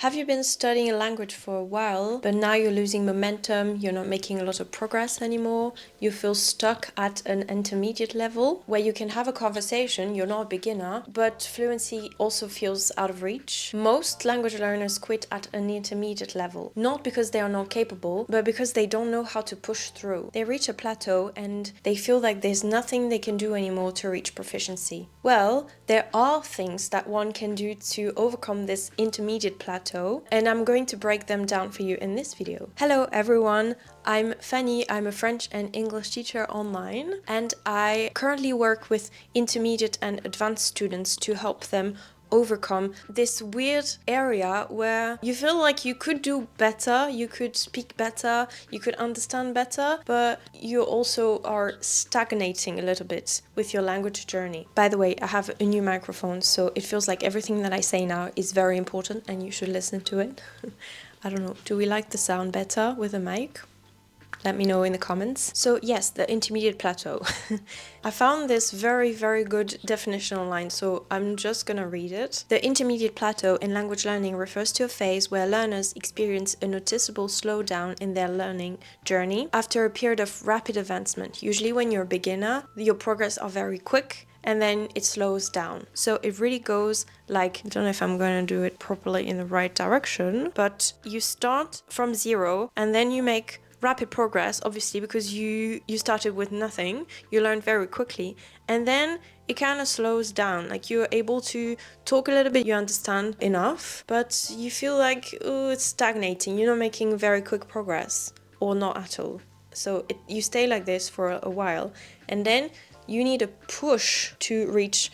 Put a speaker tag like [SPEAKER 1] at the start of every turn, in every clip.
[SPEAKER 1] Have you been studying a language for a while, but now you're losing momentum, you're not making a lot of progress anymore, you feel stuck at an intermediate level where you can have a conversation, you're not a beginner, but fluency also feels out of reach? Most language learners quit at an intermediate level, not because they are not capable, but because they don't know how to push through. They reach a plateau and they feel like there's nothing they can do anymore to reach proficiency. Well, there are things that one can do to overcome this intermediate plateau, and I'm going to break them down for you in this video. Hello everyone, I'm Fanny, I'm a French and English teacher online, and I currently work with intermediate and advanced students to help them overcome this weird area where you feel like you could do better, you could speak better, you could understand better, but you also are stagnating a little bit with your language journey. By the way, I have a new microphone, so it feels like everything that I say now is very important and you should listen to it. I don't know, do we like the sound better with a mic? Let me know in the comments. So yes, the intermediate plateau. I found this very, very good definition online, so I'm just gonna read it. The intermediate plateau in language learning refers to a phase where learners experience a noticeable slowdown in their learning journey after a period of rapid advancement. Usually when you're a beginner, your progress are very quick, and then it slows down. So it really goes like, I don't know if I'm going to do it properly in the right direction, but you start from zero and then you make rapid progress, obviously, because you started with nothing, you learned very quickly, and then it kind of slows down. Like, you're able to talk a little bit, you understand enough, but you feel like, oh, it's stagnating, you're not making very quick progress, or not at all. So you stay like this for a while, and then you need a push to reach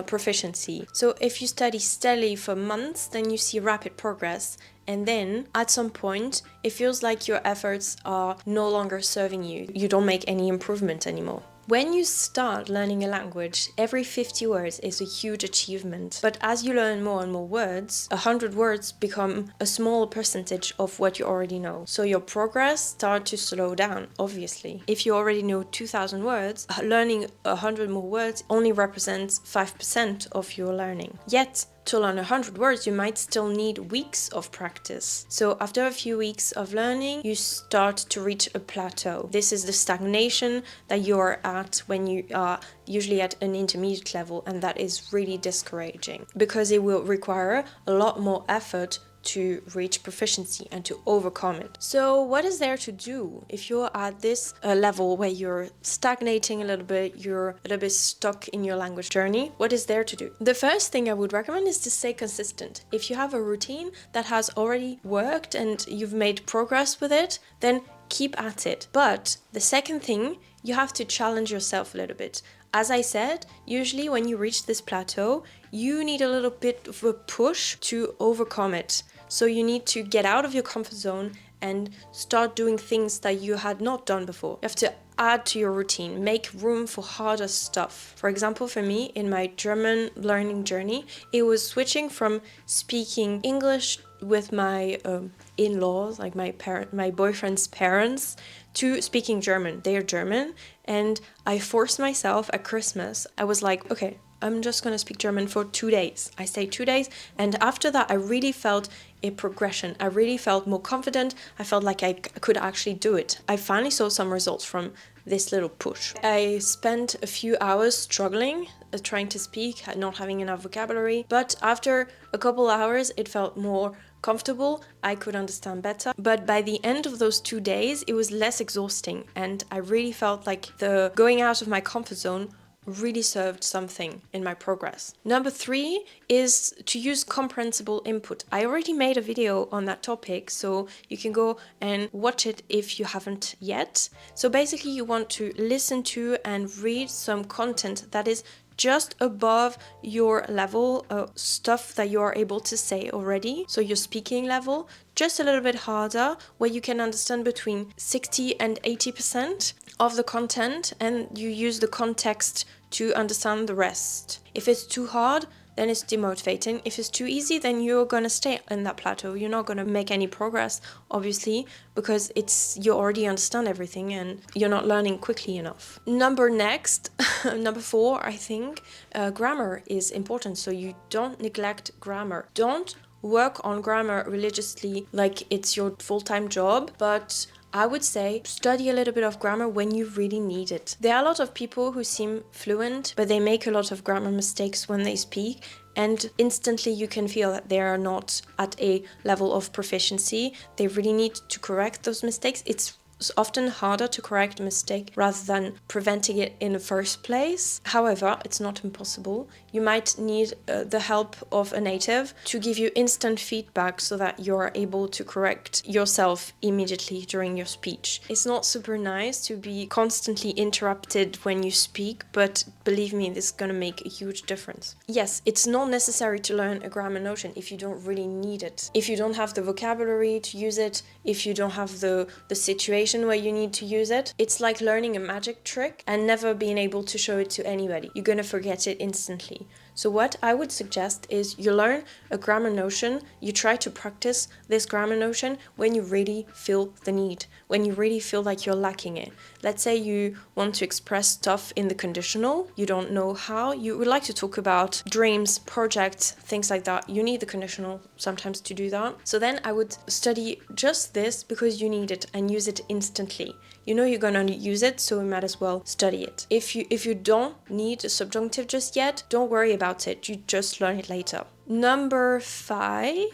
[SPEAKER 1] proficiency. So if you study steadily for months, then you see rapid progress, and then at some point it feels like your efforts are no longer serving you. You don't make any improvement anymore. When you start learning a language, every 50 words is a huge achievement. But as you learn more and more words, 100 words become a small percentage of what you already know. So your progress starts to slow down, obviously. If you already know 2,000 words, learning 100 more words only represents 5% of your learning. Yet, to learn 100 words, you might still need weeks of practice. So after a few weeks of learning, you start to reach a plateau. This is the stagnation that you're at when you are usually at an intermediate level, and that is really discouraging because it will require a lot more effort to reach proficiency and to overcome it. So what is there to do if you're at this level where you're stagnating a little bit, you're a little bit stuck in your language journey? What is there to do? The first thing I would recommend is to stay consistent. If you have a routine that has already worked and you've made progress with it, then keep at it. But the second thing, you have to challenge yourself a little bit. As I said, usually when you reach this plateau, you need a little bit of a push to overcome it. So you need to get out of your comfort zone and start doing things that you had not done before. You have to add to your routine, make room for harder stuff. For example, for me, in my German learning journey, it was switching from speaking English with my in-laws, like my boyfriend's parents, to speaking German. They are German, and I forced myself at Christmas. I was like, okay, I'm just gonna speak German for 2 days. I stayed 2 days, and after that I really felt a progression. I really felt more confident. I felt like I could actually do it. I finally saw some results from this little push. I spent a few hours struggling, trying to speak, not having enough vocabulary, but after a couple hours it felt more comfortable, I could understand better. But by the end of those 2 days, it was less exhausting, and I really felt like the going out of my comfort zone really served something in my progress. Number 3 is to use comprehensible input. I already made a video on that topic, so you can go and watch it if you haven't yet. So basically you want to listen to and read some content that is just above your level of stuff that you are able to say already. So your speaking level, just a little bit harder, where you can understand between 60 and 80% of the content, and you use the context to understand the rest. If it's too hard, then it's demotivating. If it's too easy, then you're gonna stay in that plateau. You're not gonna make any progress, obviously, because you already understand everything and you're not learning quickly enough. Number 4, I think, grammar is important. So you don't neglect grammar. Don't work on grammar religiously like it's your full-time job, but I would say study a little bit of grammar when you really need it. There are a lot of people who seem fluent, but they make a lot of grammar mistakes when they speak, and instantly you can feel that they are not at a level of proficiency. They really need to correct those mistakes. It's often harder to correct a mistake rather than preventing it in the first place. However, it's not impossible. You might need the help of a native to give you instant feedback so that you're able to correct yourself immediately during your speech. It's not super nice to be constantly interrupted when you speak, but believe me, this is going to make a huge difference. Yes, it's not necessary to learn a grammar notion if you don't really need it. If you don't have the vocabulary to use it, if you don't have the situation where you need to use it, it's like learning a magic trick and never being able to show it to anybody. You're gonna forget it instantly. So what I would suggest is you learn a grammar notion, you try to practice this grammar notion when you really feel the need, when you really feel like you're lacking it. Let's say you want to express stuff in the conditional, you don't know how, you would like to talk about dreams, projects, things like that. You need the conditional sometimes to do that. So then I would study just this because you need it and use it instantly. You know you're gonna use it, so you might as well study it. If you don't need a subjunctive just yet, don't worry about it. You just learn it later. Number 5,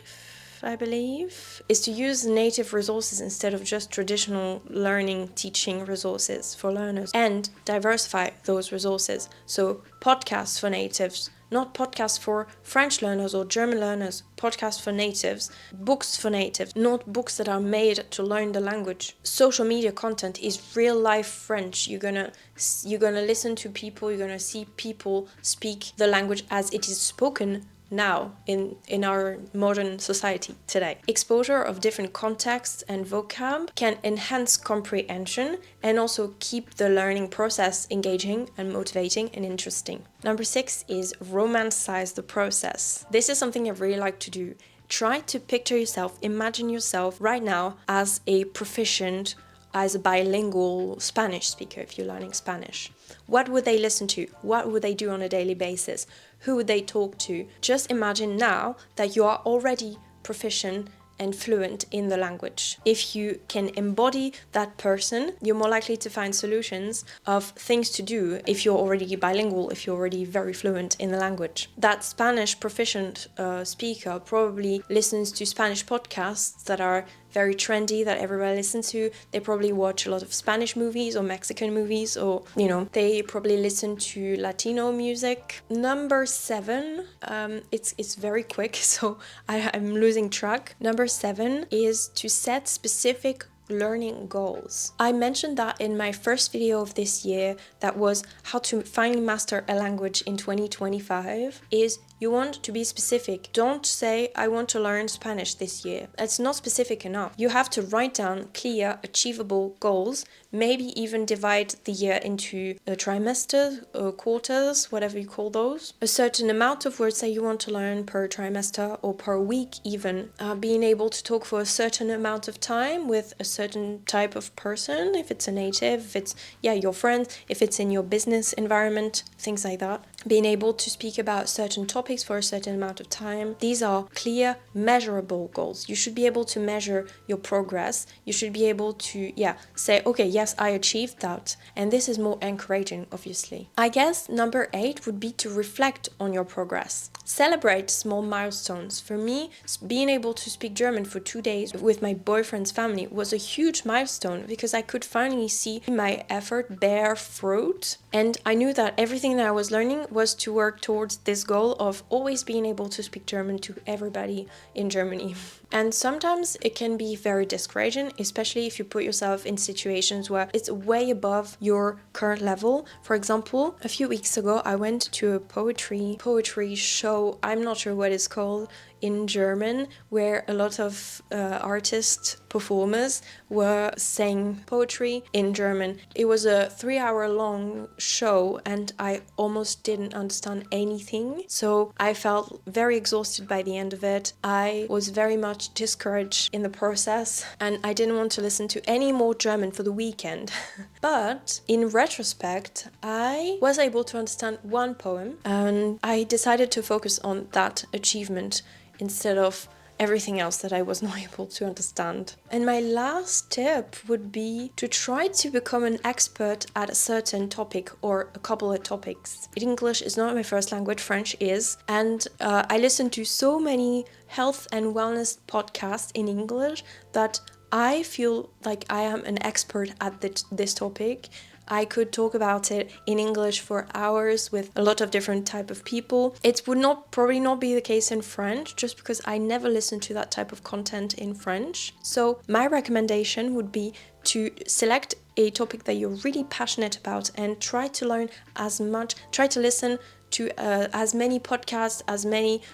[SPEAKER 1] I believe, is to use native resources instead of just traditional learning, teaching resources for learners, and diversify those resources. So podcasts for natives, not podcasts for French learners or German learners, podcasts for natives, books for natives, not books that are made to learn the language. Social media content is real life French. You're gonna listen to people, you're gonna see people speak the language as it is spoken now in our modern society today. Exposure of different contexts and vocab can enhance comprehension and also keep the learning process engaging and motivating and interesting. Number 6 is romanticize the process. This is something I really like to do. Try to picture yourself, imagine yourself right now as a proficient, as a bilingual Spanish speaker if you're learning Spanish. What would they listen to? What would they do on a daily basis? Who would they talk to? Just imagine now that you are already proficient and fluent in the language. If you can embody that person, you're more likely to find solutions of things to do if you're already bilingual, if you're already very fluent in the language. That Spanish proficient speaker probably listens to Spanish podcasts that are very trendy, that everybody listens to. They probably watch a lot of Spanish movies or Mexican movies, or, they probably listen to Latino music. Number 7, it's very quick, so I'm losing track. Number 7 is to set specific learning goals. I mentioned that in my first video of this year, that was how to finally master a language in 2025, is you want to be specific. Don't say, I want to learn Spanish this year. It's not specific enough. You have to write down clear, achievable goals, maybe even divide the year into a trimester, or quarters, whatever you call those. A certain amount of words that you want to learn per trimester or per week even. Being able to talk for a certain amount of time with a certain type of person, if it's a native, if it's, your friends, if it's in your business environment, things like that. Being able to speak about certain topics for a certain amount of time. These are clear, measurable goals. You should be able to measure your progress. You should be able to, say, okay, yes, I achieved that. And this is more encouraging, obviously. I guess number 8 would be to reflect on your progress. Celebrate small milestones. For me, being able to speak German for 2 days with my boyfriend's family was a huge milestone because I could finally see my effort bear fruit. And I knew that everything that I was learning was to work towards this goal of always being able to speak German to everybody in Germany. And sometimes it can be very discouraging, especially if you put yourself in situations where it's way above your current level. For example, a few weeks ago, I went to a poetry show, I'm not sure what it's called, in German, where a lot of artists, performers were saying poetry in German. It was a 3-hour long show and I almost didn't understand anything. So I felt very exhausted by the end of it. I was very much discouraged in the process and I didn't want to listen to any more German for the weekend. But in retrospect, I was able to understand one poem and I decided to focus on that achievement instead of everything else that I was not able to understand. And my last tip would be to try to become an expert at a certain topic or a couple of topics. English is not my first language, French is, and I listen to so many health and wellness podcasts in English that I feel like I am an expert at this topic. I could talk about it in English for hours with a lot of different type of people. It would probably not be the case in French, just because I never listen to that type of content in French. So my recommendation would be to select a topic that you're really passionate about and try to learn as much, try to listen to as many podcasts,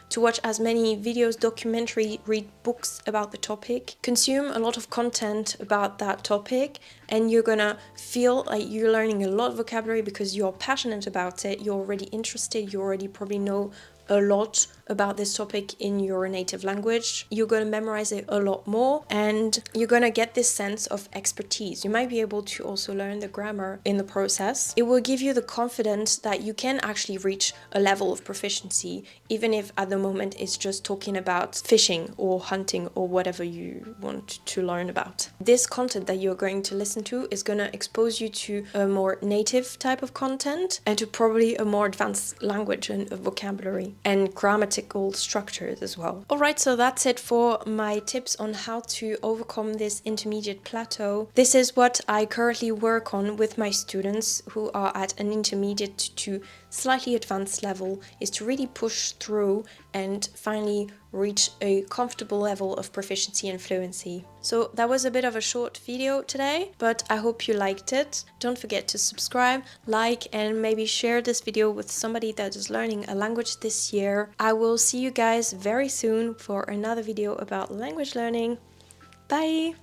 [SPEAKER 1] to watch as many videos, documentary, read books about the topic, consume a lot of content about that topic, and you're gonna feel like you're learning a lot of vocabulary because you're passionate about it, you're already interested, you already probably know a lot about this topic in your native language. You're going to memorize it a lot more, and you're going to get this sense of expertise. You might be able to also learn the grammar in the process. It will give you the confidence that you can actually reach a level of proficiency, even if at the moment it's just talking about fishing or hunting or whatever you want to learn about. This content that you're going to listen to is going to expose you to a more native type of content and to probably a more advanced language and vocabulary and grammatical structures as well. Alright, so that's it for my tips on how to overcome this intermediate plateau. This is what I currently work on with my students who are at an intermediate to slightly advanced level, is to really push through and finally reach a comfortable level of proficiency and fluency. So that was a bit of a short video today, but I hope you liked it. Don't forget to subscribe, like, and maybe share this video with somebody that is learning a language this year. I will see you guys very soon for another video about language learning. Bye!